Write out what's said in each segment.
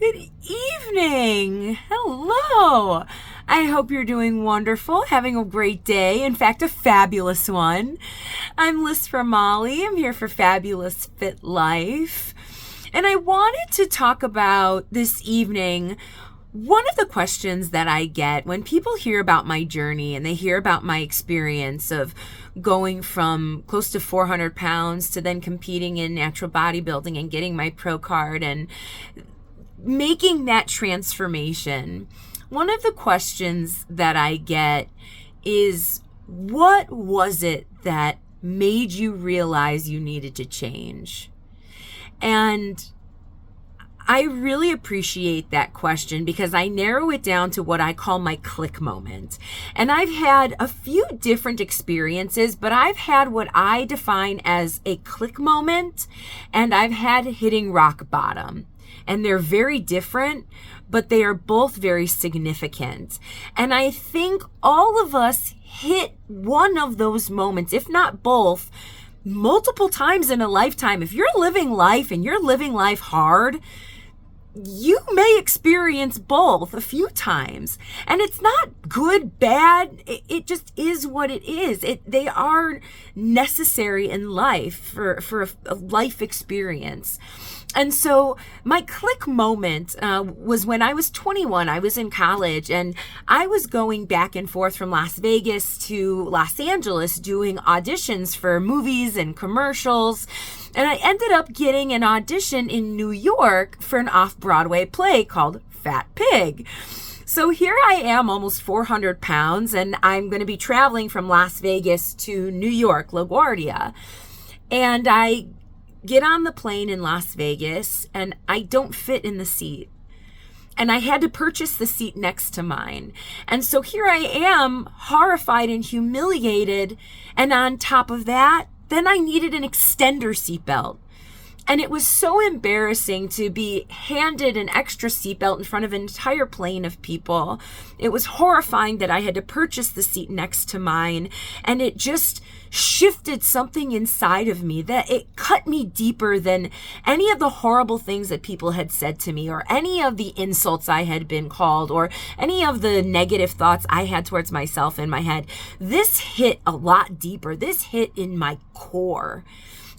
Good evening. Hello. I hope you're doing wonderful, having a great day. In fact, a fabulous one. I'm Liz for Molly. I'm here for Fabulous Fit Life. And I wanted to talk about this evening one of the questions that I get when people hear about my journey and they hear about my experience of going from close to 400 pounds to then competing in natural bodybuilding and getting my pro card and making that transformation. One of the questions that I get is, what was it that made you realize you needed to change? And I really appreciate that question because I narrow it down to what I call my click moment. And I've had a few different experiences, but I've had what I define as a click moment, and I've had hitting rock bottom. And they're very different, but they are both very significant. And I think all of us hit one of those moments, if not both, multiple times in a lifetime. If you're living life and you're living life hard, you may experience both a few times. And it's not good, bad. It just is what it is. They are necessary in life for a life experience. And so my click moment was when I was 21. I was in college and I was going back and forth from Las Vegas to Los Angeles doing auditions for movies and commercials. And I ended up getting an audition in New York for an off-Broadway play called Fat Pig. So here I am, almost 400 pounds, and I'm going to be traveling from Las Vegas to New York, LaGuardia. And I get on the plane in Las Vegas, and I don't fit in the seat. And I had to purchase the seat next to mine. And so here I am, horrified and humiliated. And on top of that, then I needed an extender seatbelt. And it was so embarrassing to be handed an extra seatbelt in front of an entire plane of people. It was horrifying that I had to purchase the seat next to mine. And it just shifted something inside of me that it cut me deeper than any of the horrible things that people had said to me, or any of the insults I had been called, or any of the negative thoughts I had towards myself in my head. This hit a lot deeper. This hit in my core.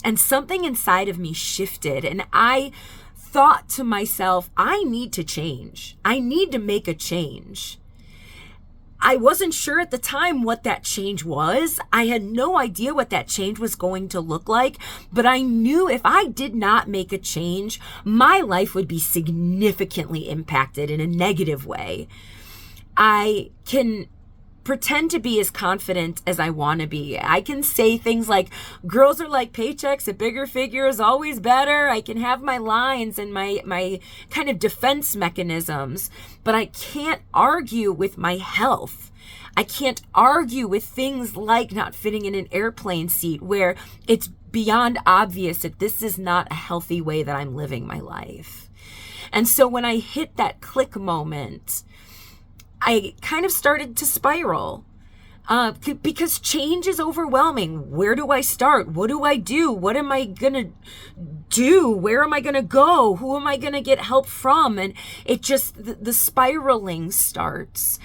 And something inside of me shifted, and I thought to myself, I need to change. I need to make a change. I wasn't sure at the time what that change was. I had no idea what that change was going to look like, but I knew if I did not make a change, my life would be significantly impacted in a negative way. I can pretend to be as confident as I want to be. I can say things like, girls are like paychecks, a bigger figure is always better. I can have my lines and my kind of defense mechanisms, but I can't argue with my health. I can't argue with things like not fitting in an airplane seat, where it's beyond obvious that this is not a healthy way that I'm living my life. And so when I hit that click moment, I kind of started to spiral because change is overwhelming. Where do I start? What do I do? What am I going to do? Where am I going to go? Who am I going to get help from? And it just, the spiraling starts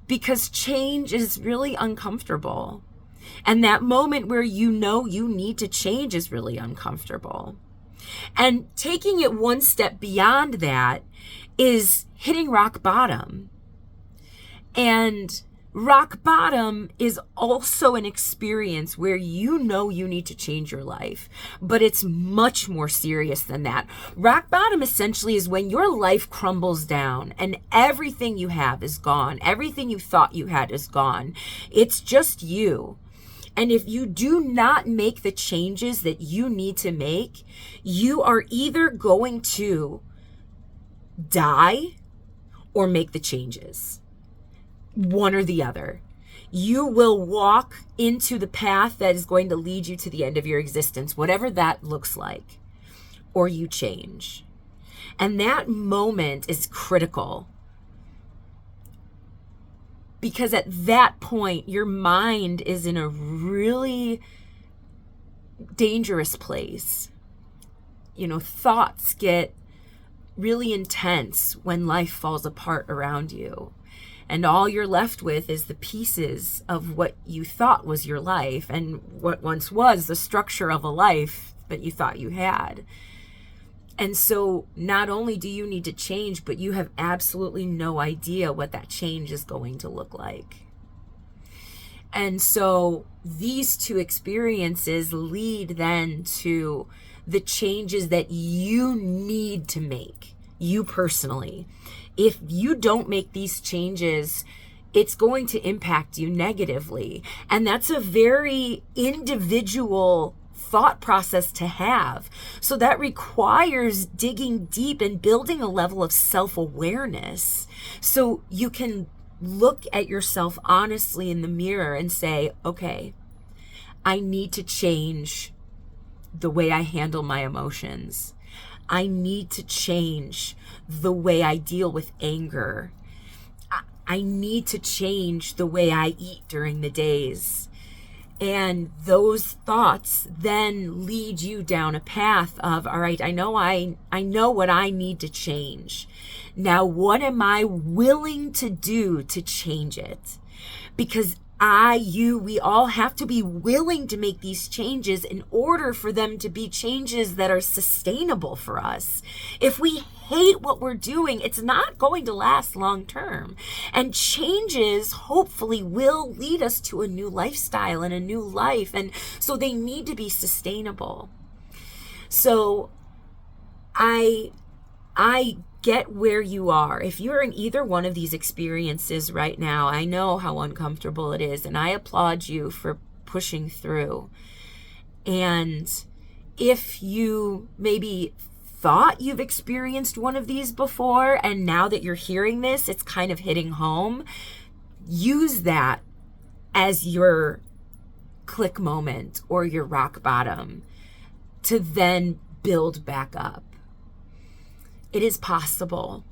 because change is really uncomfortable. And that moment where you know you need to change is really uncomfortable. And taking it one step beyond that is hitting rock bottom. And rock bottom is also an experience where you know you need to change your life, but it's much more serious than that. Rock bottom essentially is when your life crumbles down and everything you have is gone. Everything you thought you had is gone. It's just you. And if you do not make the changes that you need to make, you are either going to die or make the changes. One or the other. You will walk into the path that is going to lead you to the end of your existence, whatever that looks like, or you change. And that moment is critical because at that point, your mind is in a really dangerous place. You know, thoughts get really intense when life falls apart around you. And all you're left with is the pieces of what you thought was your life and what once was the structure of a life that you thought you had. And so not only do you need to change, but you have absolutely no idea what that change is going to look like. And so these two experiences lead then to the changes that you need to make, you personally. If you don't make these changes, it's going to impact you negatively. And that's a very individual thought process to have. So that requires digging deep and building a level of self-awareness so you can look at yourself honestly in the mirror and say, okay, I need to change the way I handle my emotions. I need to change the way I deal with anger. I need to change the way I eat during the days. And those thoughts then lead you down a path of, all right, I know what I need to change. Now, what am I willing to do to change it? Because we all have to be willing to make these changes in order for them to be changes that are sustainable for us. If we hate what we're doing, it's not going to last long term. And changes hopefully will lead us to a new lifestyle and a new life. And so they need to be sustainable. So I get where you are. If you're in either one of these experiences right now, I know how uncomfortable it is, and I applaud you for pushing through. And if you maybe thought you've experienced one of these before, and now that you're hearing this, it's kind of hitting home, use that as your click moment or your rock bottom to then build back up. It is possible.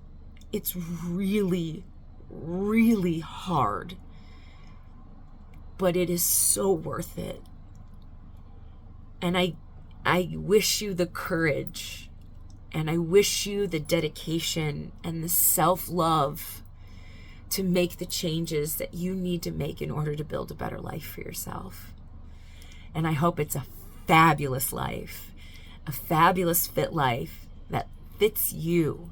It's really, really hard, but it is so worth it. And I wish you the courage, and I wish you the dedication and the self-love to make the changes that you need to make in order to build a better life for yourself. And I hope it's a fabulous life, a fabulous fit life that fits you.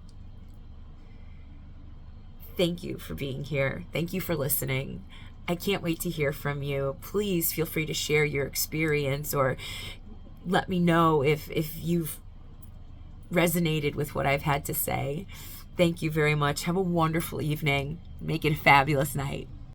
Thank you for being here. Thank you for listening. I can't wait to hear from you. Please feel free to share your experience or let me know if you've resonated with what I've had to say. Thank you very much. Have a wonderful evening. Make it a fabulous night.